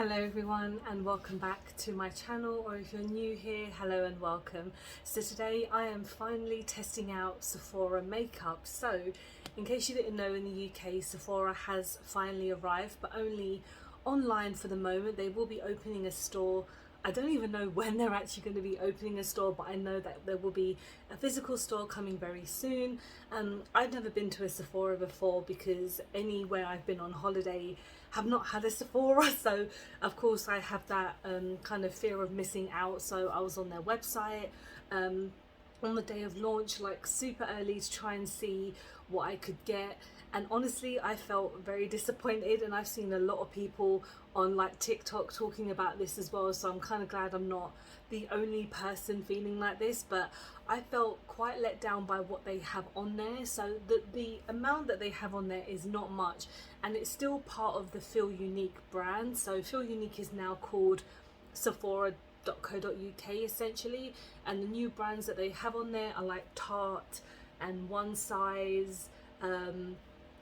Hello everyone and welcome back to my channel, or if you're new here, hello and welcome. So today I am finally testing out Sephora makeup. So in case you didn't know, in the UK Sephora has finally arrived, but only online for the moment. They will be opening a store. I don't even know when they're actually going to be opening a store, but I know that there will be a physical store coming very soon. I've never been to a Sephora before because anywhere I've been on holiday have not had a Sephora, so of course I have that kind of fear of missing out. So I was on their website on the day of launch, like super early, to try and see what I could get. And honestly, I felt very disappointed, and I've seen a lot of people on like TikTok talking about this as well, so I'm kind of glad I'm not the only person feeling like this. But I felt quite let down by what they have on there. So the amount that they have on there is not much, and it's still part of the Feel Unique brand. So Feel Unique is now called Sephora.co.uk essentially, and the new brands that they have on there are like Tarte and One Size,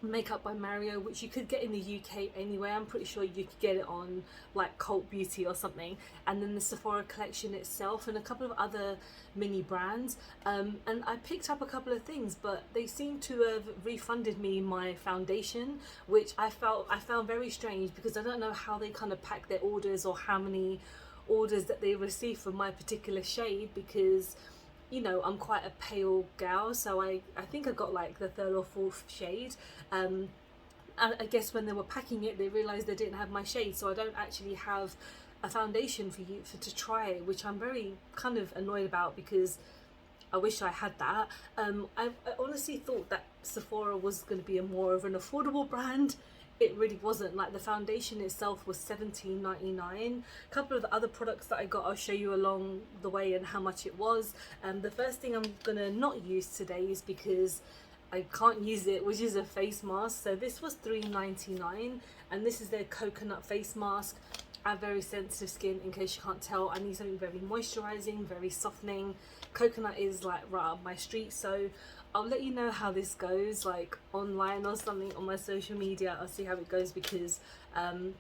Makeup by Mario, which you could get in the UK anyway. I'm pretty sure you could get it on like Cult Beauty or something, and then the Sephora collection itself and a couple of other mini brands. And I picked up a couple of things, but they seem to have refunded me my foundation, which I found very strange, because I don't know how they kind of pack their orders or how many orders that they receive for my particular shade, because you know, I'm quite a pale gal, so I think I got like the third or fourth shade. And I guess when they were packing it, they realized they didn't have my shade, so I don't actually have a foundation for you to try, which I'm very kind of annoyed about, because I wish I had that. I honestly thought that Sephora was going to be a more of an affordable brand. It really wasn't. Like, the foundation itself was $17.99. A couple of the other products that I got, I'll show you along the way and how much it was. The first thing I'm gonna not use today is because I can't use it, which is a face mask. So this was $3.99, and this is their coconut face mask. I have very sensitive skin, in case you can't tell. I need something very moisturizing, very softening. Coconut is like right up my street, so I'll let you know how this goes, like online or something on my social media. I'll see how it goes, because I'm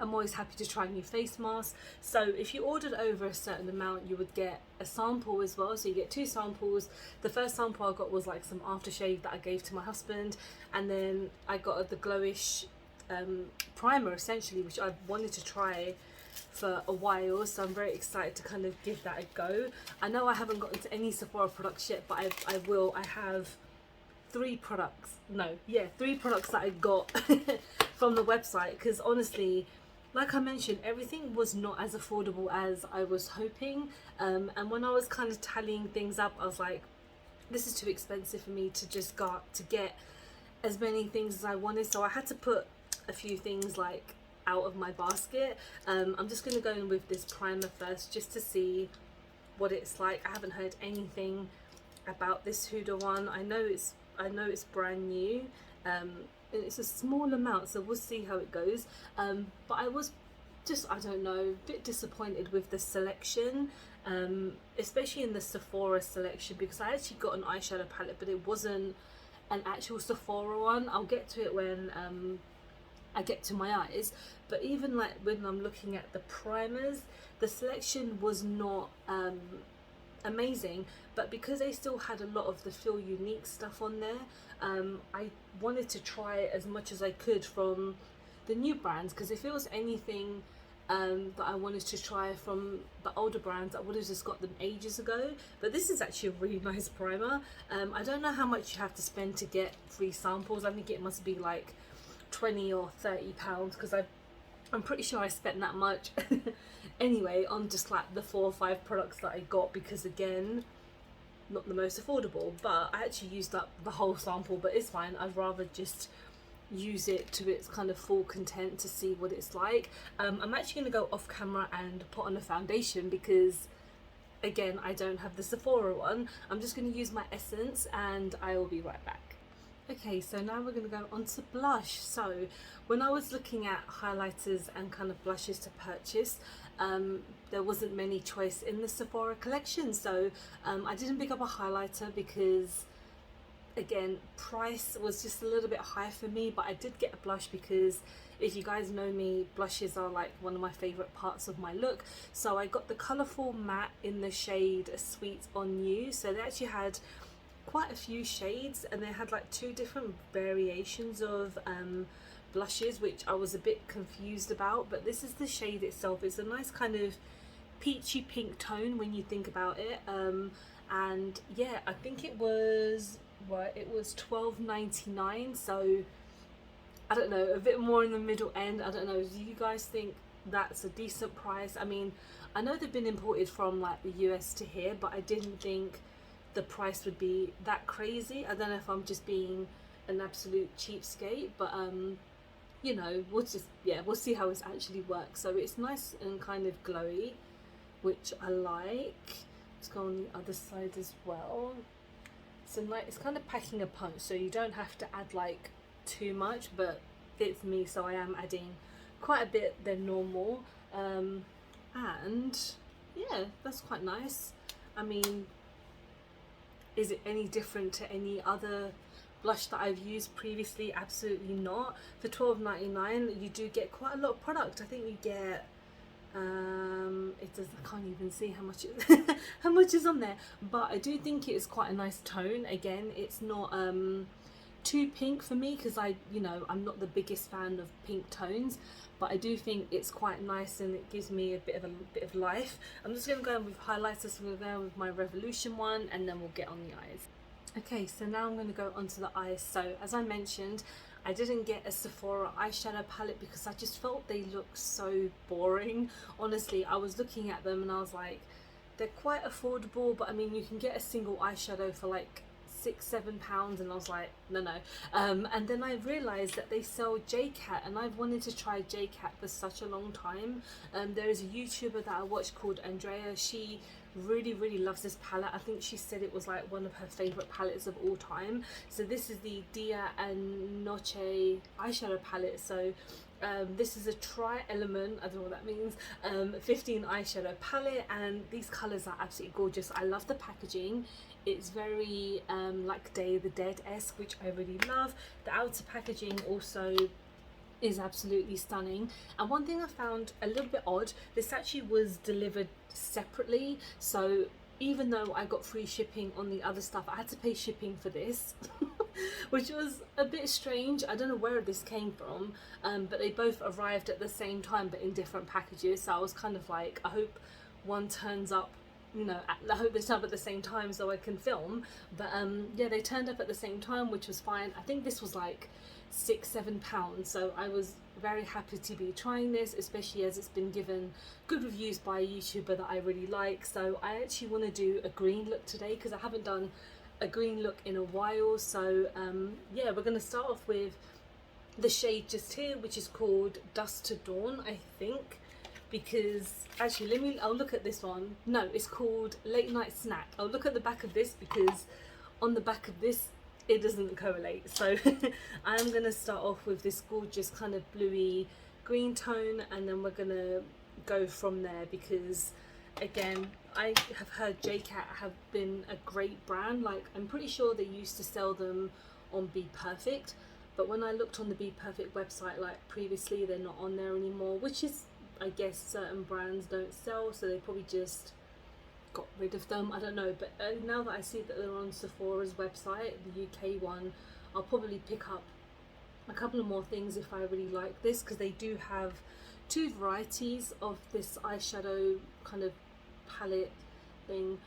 always happy to try new face masks. So if you ordered over a certain amount, you would get a sample as well. So you get two samples. The first sample I got was like some aftershave that I gave to my husband, and then I got the Glowish primer essentially, which I've wanted to try for a while, so I'm very excited to kind of give that a go. I know I haven't gotten to any Sephora products yet, but I will. I have three products that I got from the website, because honestly, like I mentioned, everything was not as affordable as I was hoping. And when I was kind of tallying things up, I was like, this is too expensive for me to just to get as many things as I wanted. So I had to put a few things like out of my basket. I'm just going to go in with this primer first, just to see what it's like. I haven't heard anything about this Huda one. I know it's brand new, and it's a small amount, so we'll see how it goes. But I was just, I don't know, a bit disappointed with the selection, especially in the Sephora selection, because I actually got an eyeshadow palette, but it wasn't an actual Sephora one. I'll get to it when I get to my eyes. But even like when I'm looking at the primers, the selection was not amazing, but because they still had a lot of the Feel Unique stuff on there, I wanted to try as much as I could from the new brands, because if it was anything that I wanted to try from the older brands, I would have just got them ages ago. But this is actually a really nice primer. I don't know how much you have to spend to get free samples. I think it must be like 20 or 30 pounds, because I'm pretty sure I spent that much anyway on just like the 4 or 5 products that I got, because again, not the most affordable. But I actually used up the whole sample, but it's fine. I'd rather just use it to its kind of full content to see what it's like. I'm actually going to go off camera and put on a foundation, because again, I don't have the Sephora one. I'm just going to use my Essence, and I will be right back. Okay, so now we're going to go on to blush. So when I was looking at highlighters and kind of blushes to purchase, there wasn't many choice in the Sephora collection. So I didn't pick up a highlighter because again, price was just a little bit high for me, but I did get a blush because if you guys know me, blushes are like one of my favorite parts of my look. So I got the Colourful Matte in the shade Sweet on You. So they actually had quite a few shades, and they had like 2 different variations of blushes, which I was a bit confused about, but this is the shade itself. It's a nice kind of peachy pink tone when you think about it, and yeah, I think it was $12.99, so I don't know, a bit more in the middle end. I don't know, do you guys think that's a decent price? I mean, I know they've been imported from like the US to here, but I didn't think the price would be that crazy. I don't know if I'm just being an absolute cheapskate, but you know, we'll see how it actually works. So it's nice and kind of glowy, which I like. Let's go on the other side as well. So like, it's kind of packing a punch, so you don't have to add like too much, but it's me, so I am adding quite a bit than normal, and yeah, that's quite nice. I mean, is it any different to any other blush that I've used previously? Absolutely not. For $12.99 you do get quite a lot of product. I think you get it does, I can't even see how much how much is on there, but I do think it is quite a nice tone. Again, it's not too pink for me, because I'm not the biggest fan of pink tones, but I do think it's quite nice and it gives me a bit of life. I'm just going to go in with highlighters, so we'll go with my Revolution one, and then we'll get on the eyes. Okay, so now I'm going to go onto the eyes. So as I mentioned, I didn't get a Sephora eyeshadow palette because I just felt they looked so boring. Honestly, I was looking at them and I was like, they're quite affordable, but I mean, you can get a single eyeshadow for like £6-7, and I was like, no. And then I realized that they sell JCat, and I've wanted to try JCat for such a long time. There is a YouTuber that I watch called Andrea. She really loves this palette. I think she said it was like one of her favorite palettes of all time. So this is the Dia and Noche eyeshadow palette. So this is a tri-element, I don't know what that means, 15 eyeshadow palette, and these colors are absolutely gorgeous. I love the packaging. It's very like Day of the Dead-esque, which I really love. The outer packaging also is absolutely stunning. And one thing I found a little bit odd, this actually was delivered separately, so even though I got free shipping on the other stuff, I had to pay shipping for this which was a bit strange. I don't know where this came from, but they both arrived at the same time but in different packages, so I was kind of like, I hope one turns up, I hope they turn up at the same time so I can film. But yeah, they turned up at the same time, which was fine. I think this was like £6-7, so I was very happy to be trying this, especially as it's been given good reviews by a YouTuber that I really like. So I actually want to do a green look today because I haven't done a green look in a while. So yeah, we're going to start off with the shade just here, which is called Dusk to Dawn, I think, because actually I'll look at this one. No, it's called Late Night Snack. I'll look at the back of this because on the back of this it doesn't correlate. So I'm going to start off with this gorgeous kind of bluey green tone, and then we're going to go from there because again, I have heard JCat have been a great brand. Like, I'm pretty sure they used to sell them on Be Perfect, but when I looked on the Be Perfect website like previously, they're not on there anymore, which is, I guess, certain brands don't sell, so they probably just got rid of them. I don't know, but now that I see that they're on Sephora's website, the UK one, I'll probably pick up a couple of more things if I really like this, because they do have two varieties of this eyeshadow kind of palette thing,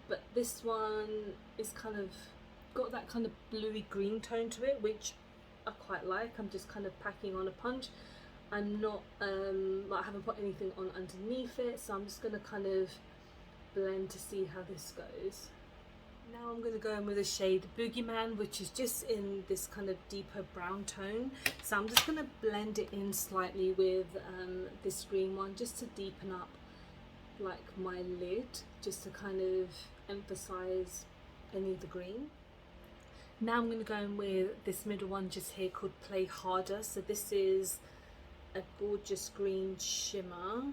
but this one is kind of got that kind of bluey green tone to it, which I quite like. I'm just kind of packing on a punch. I'm not I haven't put anything on underneath it, so I'm just going to kind of blend to see how this goes. Now I'm going to go in with the shade Boogeyman, which is just in this kind of deeper brown tone. So I'm just going to blend it in slightly with this green one, just to deepen up like my lid, just to kind of emphasize any of the green. Now I'm going to go in with this middle one just here called Play Harder. So this is a gorgeous green shimmer.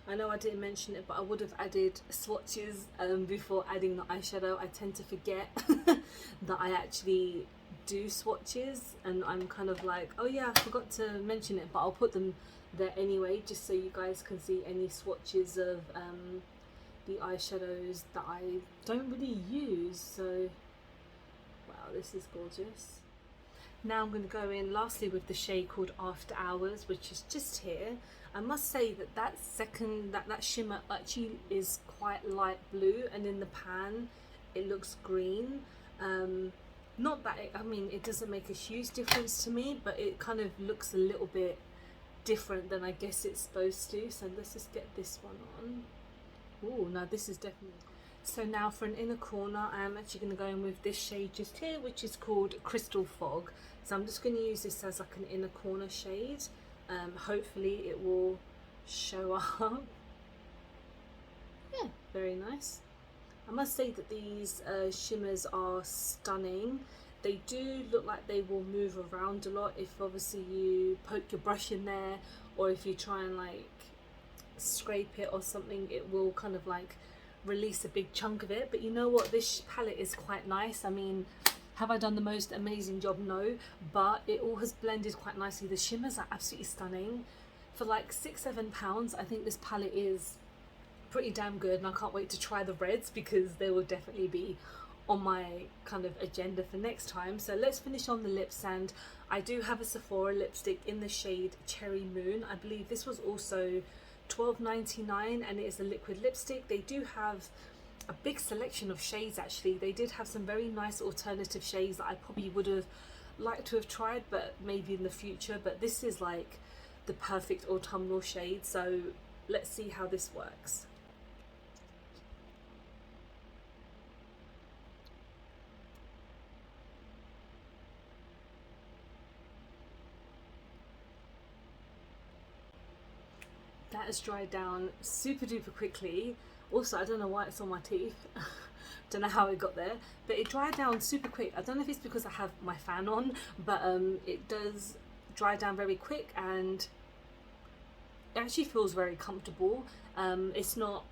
I know I didn't mention it, but I would have added swatches before adding the eyeshadow. I tend to forget that I actually do swatches, and I'm kind of like, oh yeah, I forgot to mention it, but I'll put them there anyway, just so you guys can see any swatches of the eyeshadows that I don't really use. So wow, this is gorgeous. Now I'm going to go in lastly with the shade called After Hours, which is just here. I must say that that shimmer actually is quite light blue, and in the pan it looks green. Not that I mean, it doesn't make a huge difference to me, but it kind of looks a little bit different than I guess it's supposed to. So let's just get this one on. Oh, now this is definitely... So now for an inner corner, I am actually going to go in with this shade just here, which is called Crystal Fog. So I'm just going to use this as like an inner corner shade. Hopefully it will show up. Yeah, very nice. I must say that these shimmers are stunning. They do look like they will move around a lot if obviously you poke your brush in there, or if you try and like scrape it or something, it will kind of like release a big chunk of it. But you know what, this palette is quite nice. I mean, have I done the most amazing job? No, but it all has blended quite nicely. The shimmers are absolutely stunning. For like £6-7, I think this palette is pretty damn good, and I can't wait to try the reds because they will definitely be on my kind of agenda for next time. So let's finish on the lips, and I do have a Sephora lipstick in the shade Cherry Moon. I believe this was also $12.99, and it is a liquid lipstick. They do have a big selection of shades actually. They did have some very nice alternative shades that I probably would have liked to have tried, but maybe in the future. But this is like the perfect autumnal shade, so let's see how this works. That has dried down super duper quickly. Also, I don't know why it's on my teeth. Don't know how it got there, but it dried down super quick. I don't know if it's because I have my fan on, but it does dry down very quick, and it actually feels very comfortable. It's not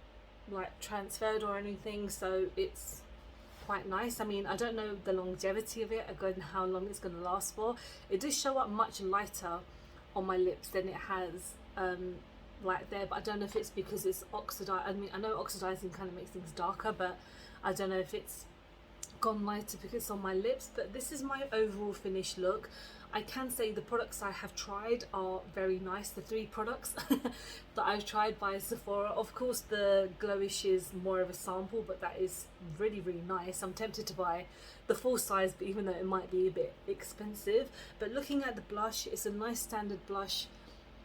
like transferred or anything, so it's quite nice. I mean, I don't know the longevity of it, I don't know how long it's going to last for. It does show up much lighter on my lips than it has like there, but I don't know if it's because it's oxidized. I mean, I know oxidizing kind of makes things darker, but I don't know if it's gone lighter because it's on my lips. But this is my overall finished look. I can say the products I have tried are very nice. The 3 products that I've tried by Sephora, of course the Glowish is more of a sample, but that is really, really nice. I'm tempted to buy the full size, but even though it might be a bit expensive. But looking at the blush, it's a nice standard blush,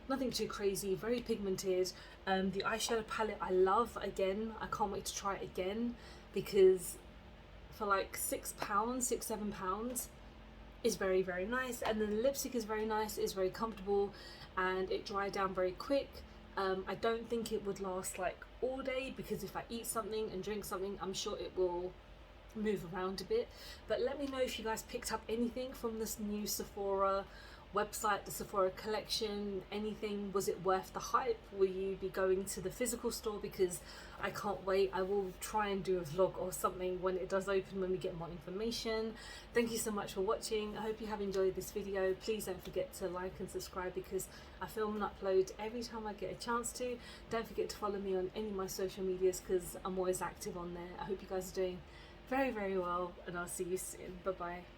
nothing too crazy, very pigmented. The eyeshadow palette I love. Again, I can't wait to try it again, because for like £6-7 is very, very nice. And then the lipstick is very nice, it's very comfortable, and it dried down very quick. I don't think it would last like all day, because if I eat something and drink something, I'm sure it will move around a bit. But let me know if you guys picked up anything from this new Sephora website, the Sephora collection, anything. Was it worth the hype? Will you be going to the physical store? Because I can't wait. I will try and do a vlog or something when it does open, when we get more information. Thank you so much for watching. I hope you have enjoyed this video. Please don't forget to like and subscribe, because I film and upload every time I get a chance to. Don't forget to follow me on any of my social medias, because I'm always active on there. I hope you guys are doing very, very well, and I'll see you soon. Bye bye.